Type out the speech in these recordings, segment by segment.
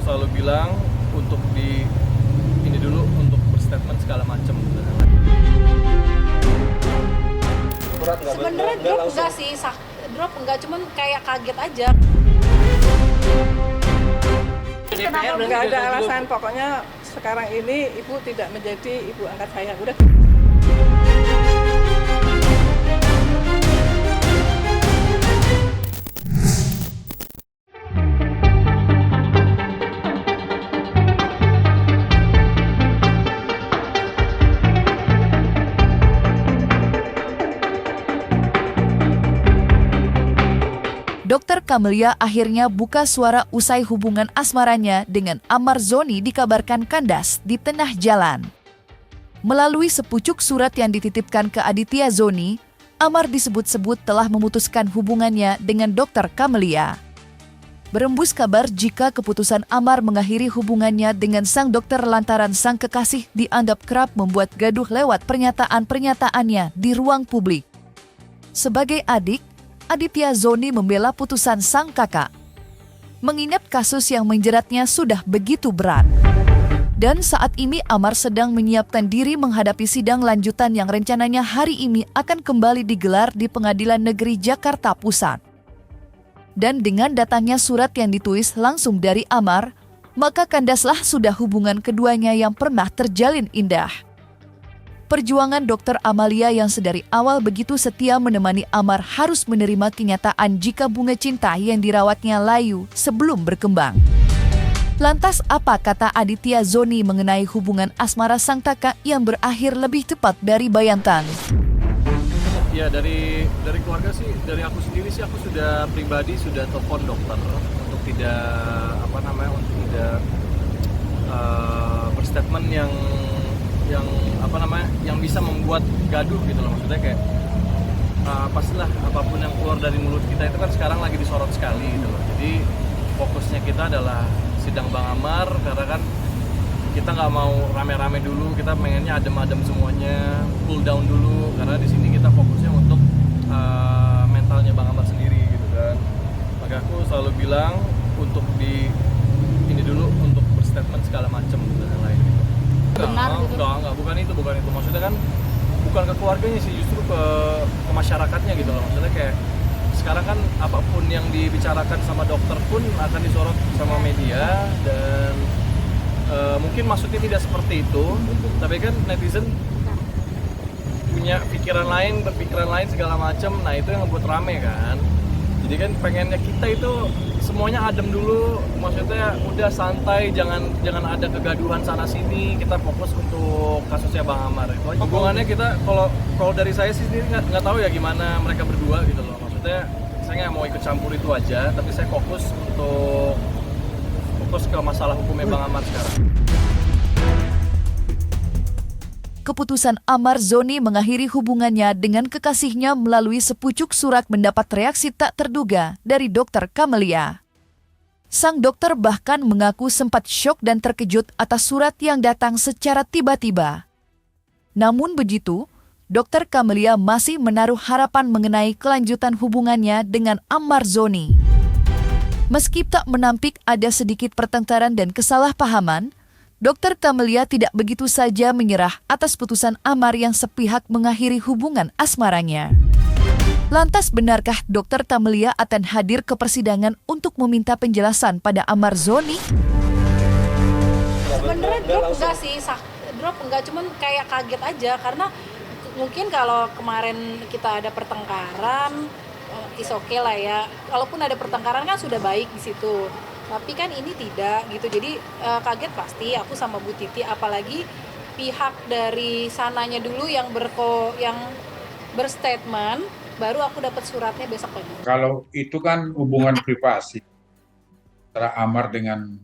selalu bilang untuk ini dulu untuk berstatement segala macam. Sebenarnya drop enggak sih, drop enggak, cuman kayak kaget aja. Kenapa nggak ada alasan, pokoknya sekarang ini ibu tidak menjadi ibu angkat saya, udah. Dokter Camelia akhirnya buka suara usai hubungan asmaranya dengan Amar Zoni dikabarkan kandas di tengah jalan. Melalui sepucuk surat yang dititipkan ke Aditya Zoni, Amar disebut-sebut telah memutuskan hubungannya dengan Dokter Camelia. Berembus kabar jika keputusan Amar mengakhiri hubungannya dengan sang dokter lantaran sang kekasih dianggap kerap membuat gaduh lewat pernyataan-pernyataannya di ruang publik. Sebagai adik, Aditya Zoni membela putusan sang kakak. Mengingat kasus yang menjeratnya sudah begitu berat. Dan saat ini Amar sedang menyiapkan diri menghadapi sidang lanjutan yang rencananya hari ini akan kembali digelar di Pengadilan Negeri Jakarta Pusat. Dan dengan datangnya surat yang ditulis langsung dari Amar, maka kandaslah sudah hubungan keduanya yang pernah terjalin indah. Perjuangan Dokter Amalia yang sedari awal begitu setia menemani Amar harus menerima kenyataan jika bunga cinta yang dirawatnya layu sebelum berkembang. Lantas apa kata Aditya Zoni mengenai hubungan asmara sang kakak yang berakhir lebih cepat dari bayangkan? Ya dari keluarga sih, dari aku sendiri sih aku sudah pribadi sudah telepon dokter untuk tidak berstatement yang bisa membuat gaduh gitu loh, maksudnya kayak pastilah apapun yang keluar dari mulut kita itu kan sekarang lagi disorot sekali gitu loh. Jadi fokusnya kita adalah sidang Bang Amar, karena kan kita nggak mau rame-rame dulu, kita pengennya adem-adem semuanya, cool down dulu, karena di sini kita fokusnya untuk mentalnya Bang Amar sendiri gitu kan. Maka aku selalu bilang untuk ini dulu untuk berstatement segala macam dan yang lain gitu. Benar gitu? Enggak, bukan itu. Maksudnya kan bukan ke keluarganya sih, justru ke masyarakatnya gitu loh. Maksudnya kayak sekarang kan apapun yang dibicarakan sama dokter pun akan disorot sama media dan mungkin maksudnya tidak seperti itu, tapi kan netizen punya berpikiran lain segala macam. Nah itu yang membuat rame kan. Jadi kan pengennya kita itu semuanya adem dulu, maksudnya udah santai, jangan ada kegaduhan sana sini, kita fokus untuk kasusnya Bang Amar itu aja. Hubungannya kita kalau dari saya sih sendiri nggak tahu ya gimana mereka berdua gitu loh, maksudnya saya nggak mau ikut campur itu aja, tapi saya fokus ke masalah hukumnya Bang Amar sekarang. Keputusan Amar Zoni mengakhiri hubungannya dengan kekasihnya melalui sepucuk surat mendapat reaksi tak terduga dari Dokter Camelia. Sang dokter bahkan mengaku sempat syok dan terkejut atas surat yang datang secara tiba-tiba. Namun begitu, Dokter Camelia masih menaruh harapan mengenai kelanjutan hubungannya dengan Amar Zoni. Meski tak menampik ada sedikit pertengkaran dan kesalahpahaman, Dokter Camelia tidak begitu saja menyerah atas putusan Amar yang sepihak mengakhiri hubungan asmaranya. Lantas benarkah Dokter Camelia akan hadir ke persidangan untuk meminta penjelasan pada Amar Zoni? Sebenarnya drop enggak sih, drop enggak, cuman kayak kaget aja karena mungkin kalau kemarin kita ada pertengkaran, is okay lah ya. Kalaupun ada pertengkaran kan sudah baik di situ. Tapi kan ini tidak gitu, jadi kaget pasti aku sama Bu Titi, apalagi pihak dari sananya dulu yang berstatement, baru aku dapat suratnya besok pagi. Kalau itu kan hubungan privasi antara Amar dengan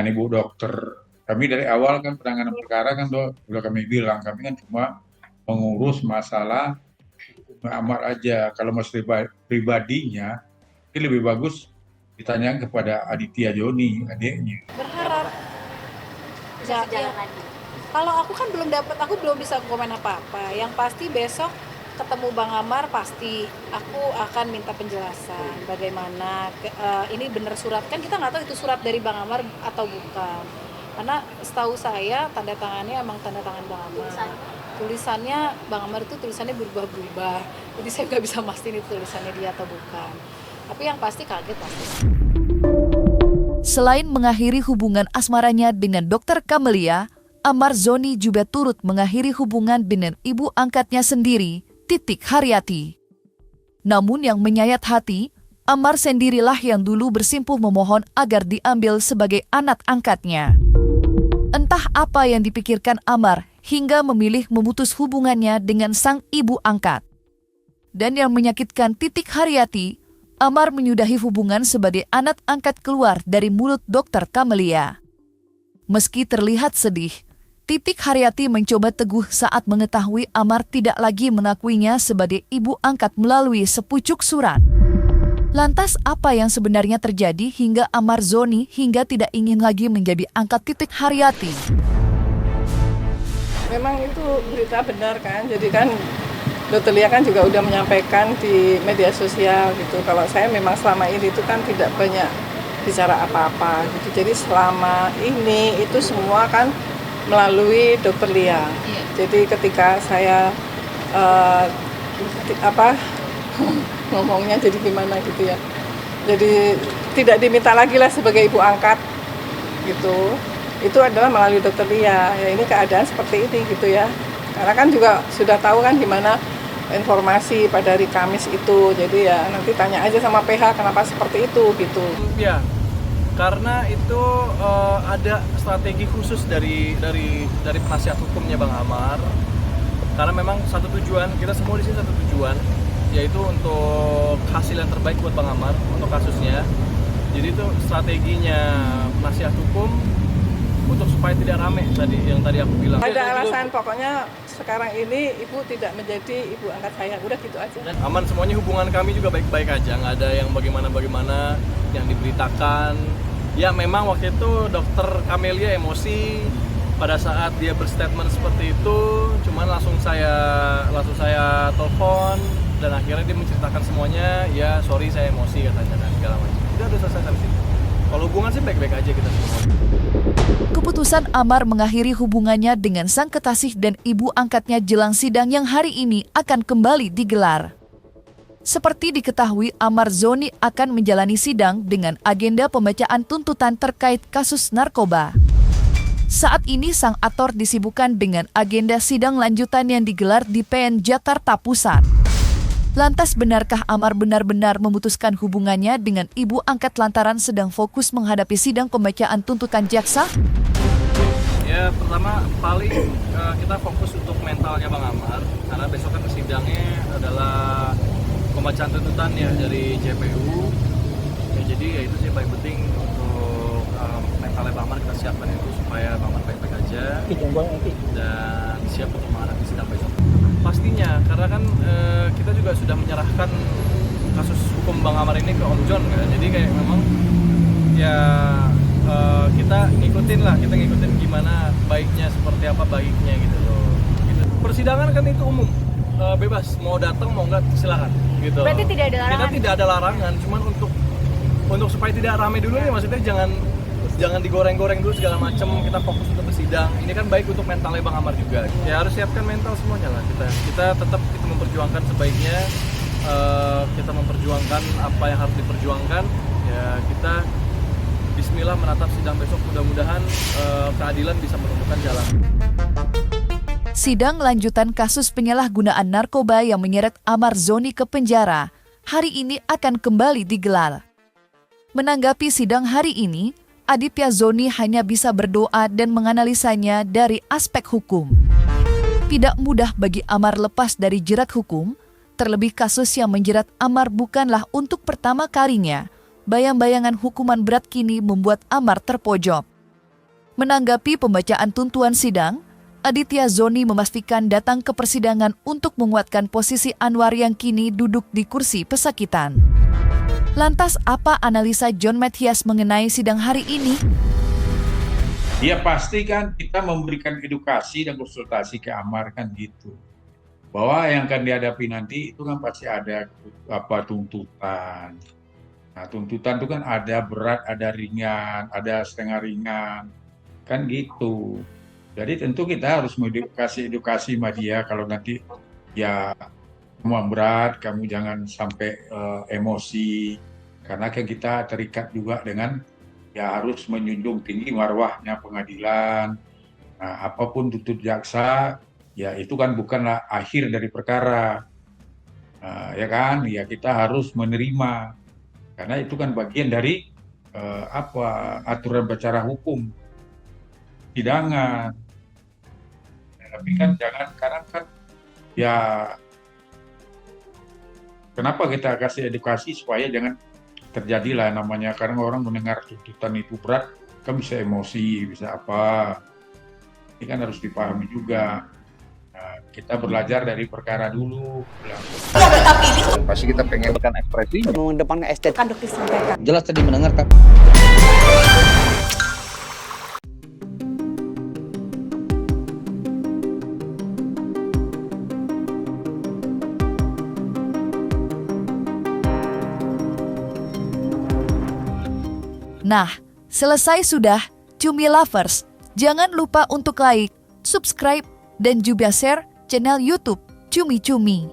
ibu dokter. Kami dari awal kan penanganan perkara kan sudah kami bilang, kami kan cuma mengurus masalah Amar aja. Kalau masalah pribadinya, ini lebih bagus ditanyakan kepada Aditya Zoni, adiknya. Berharap ya. Kalau aku kan belum dapat, aku belum bisa komen apa-apa. Yang pasti besok ketemu Bang Amar pasti aku akan minta penjelasan bagaimana ini benar surat, kan kita nggak tahu itu surat dari Bang Amar atau bukan, karena setahu saya tanda tangannya emang tanda tangan Bang Amar. Tulisannya Bang Amar itu tulisannya berubah-ubah, jadi saya nggak bisa mastiin itu tulisannya dia atau bukan, tapi yang pasti kaget pasti. Selain mengakhiri hubungan asmaranya dengan Dr. Camelia, Amar Zoni juga turut mengakhiri hubungan dengan ibu angkatnya sendiri, Titik Haryati. Namun yang menyayat hati, Amar sendirilah yang dulu bersimpuh memohon agar diambil sebagai anak angkatnya. Entah apa yang dipikirkan Amar hingga memilih memutus hubungannya dengan sang ibu angkat. Dan yang menyakitkan Titik Haryati, Amar menyudahi hubungan sebagai anak angkat keluar dari mulut Dr. Camelia. Meski terlihat sedih, Titik Haryati mencoba teguh saat mengetahui Amar tidak lagi mengakuinya sebagai ibu angkat melalui sepucuk surat. Lantas apa yang sebenarnya terjadi hingga Amar Zoni hingga tidak ingin lagi menjadi angkat Titik Haryati? Memang itu berita benar kan, jadi kan Dr. Lia kan juga udah menyampaikan di media sosial gitu. Kalau saya memang selama ini itu kan tidak banyak bicara apa-apa gitu. Jadi selama ini itu semua kan melalui Dr. Lia. Jadi ketika saya ngomongnya jadi gimana gitu ya. Jadi tidak diminta lagi lah sebagai ibu angkat gitu. Itu adalah melalui Dr. Lia. Ya ini keadaan seperti ini gitu ya. Karena kan juga sudah tahu kan gimana informasi pada hari Kamis itu, jadi ya nanti tanya aja sama PH kenapa seperti itu gitu. Ya, karena itu ada strategi khusus dari penasihat hukumnya Bang Amar. Karena memang satu tujuan, kita semua di sini satu tujuan, yaitu untuk hasil yang terbaik buat Bang Amar untuk kasusnya. Jadi itu strateginya penasihat hukum untuk supaya tidak rame yang tadi aku bilang. Ada alasan, pokoknya sekarang ini ibu tidak menjadi ibu angkat saya, udah gitu aja. Dan aman semuanya, hubungan kami juga baik-baik aja, nggak ada yang bagaimana yang diberitakan. Ya memang waktu itu Dokter Camelia emosi pada saat dia berstatement seperti itu, cuman langsung saya telepon dan akhirnya dia menceritakan semuanya. Ya sorry saya emosi katanya dan segala macam. Udah selesai sampai situ. Kalau hubungan sih baik-baik aja kita semua. Keputusan Amar mengakhiri hubungannya dengan sang kekasih dan ibu angkatnya jelang sidang yang hari ini akan kembali digelar. Seperti diketahui, Amar Zoni akan menjalani sidang dengan agenda pembacaan tuntutan terkait kasus narkoba. Saat ini sang aktor disibukkan dengan agenda sidang lanjutan yang digelar di PN Jakarta Pusat. Lantas benarkah Amar benar-benar memutuskan hubungannya dengan ibu angkat lantaran sedang fokus menghadapi sidang pembacaan tuntutan jaksa? Ya pertama paling kita fokus untuk mentalnya Bang Amar, karena besok kan sidangnya adalah pembacaan tuntutan ya dari JPU. Ya, jadi ya itu sih paling penting untuk mentalnya Bang Amar kita siapkan itu supaya Bang Amar baik-baik aja dan siap untuk menghadapi sidang besok. Pastinya, karena kan kita juga sudah menyerahkan kasus hukum Bang Amar ini ke Om John kan, jadi kayak memang ya kita ngikutin gimana baiknya, seperti apa baiknya gitu loh. Gitu. Persidangan kan itu umum, bebas, mau datang mau enggak silakan gitu. Berarti tidak ada larangan? Kita tidak ada larangan, cuman untuk supaya tidak ramai dulu ya, maksudnya jangan digoreng-goreng dulu segala macam, kita fokus untuk bersidang. Ini kan baik untuk mentalnya Bang Amar juga. Ya harus siapkan mental semuanya lah kita tetap memperjuangkan sebaiknya, kita memperjuangkan apa yang harus diperjuangkan. Ya kita bismillah menatap sidang besok, mudah-mudahan keadilan bisa menemukan jalan. Sidang lanjutan kasus penyalahgunaan narkoba yang menyeret Amar Zoni ke penjara hari ini akan kembali digelar. Menanggapi sidang hari ini, Aditya Zoni hanya bisa berdoa dan menganalisanya dari aspek hukum. Tidak mudah bagi Amar lepas dari jerat hukum, terlebih kasus yang menjerat Amar bukanlah untuk pertama kalinya. Bayang-bayangan hukuman berat kini membuat Amar terpojok. Menanggapi pembacaan tuntutan sidang, Aditya Zoni memastikan datang ke persidangan untuk menguatkan posisi Anwar yang kini duduk di kursi pesakitan. Lantas apa analisa John Mathias mengenai sidang hari ini? Ya pasti kan kita memberikan edukasi dan konsultasi ke Amar kan gitu. bahwa yang akan dihadapi nanti itu kan pasti ada tuntutan. Nah, tuntutan itu kan ada berat, ada ringan, ada setengah ringan, kan gitu. Jadi tentu kita harus edukasi sama dia kalau nanti ya kamu berat, kamu jangan sampai emosi, karena kan kita terikat juga dengan ya harus menjunjung tinggi marwahnya pengadilan. Nah, apapun tuntut jaksa, ya itu kan bukanlah akhir dari perkara. Nah, ya kan, ya kita harus menerima, karena itu kan bagian dari aturan bicara hukum, hidangan. Tapi kan jangan, karena kan ya kenapa kita kasih edukasi supaya jangan terjadilah namanya, karena orang mendengar tuntutan itu berat, kan bisa emosi, bisa apa. Ini kan harus dipahami juga. Nah, kita belajar dari perkara dulu. Pasti kita pengen kan ekspresi. Mengedepankan estetika disampaikan. Jelas tadi mendengarkan. Nah, selesai sudah, Cumi Lovers. Jangan lupa untuk like, subscribe, dan juga share channel YouTube Cumi Cumi.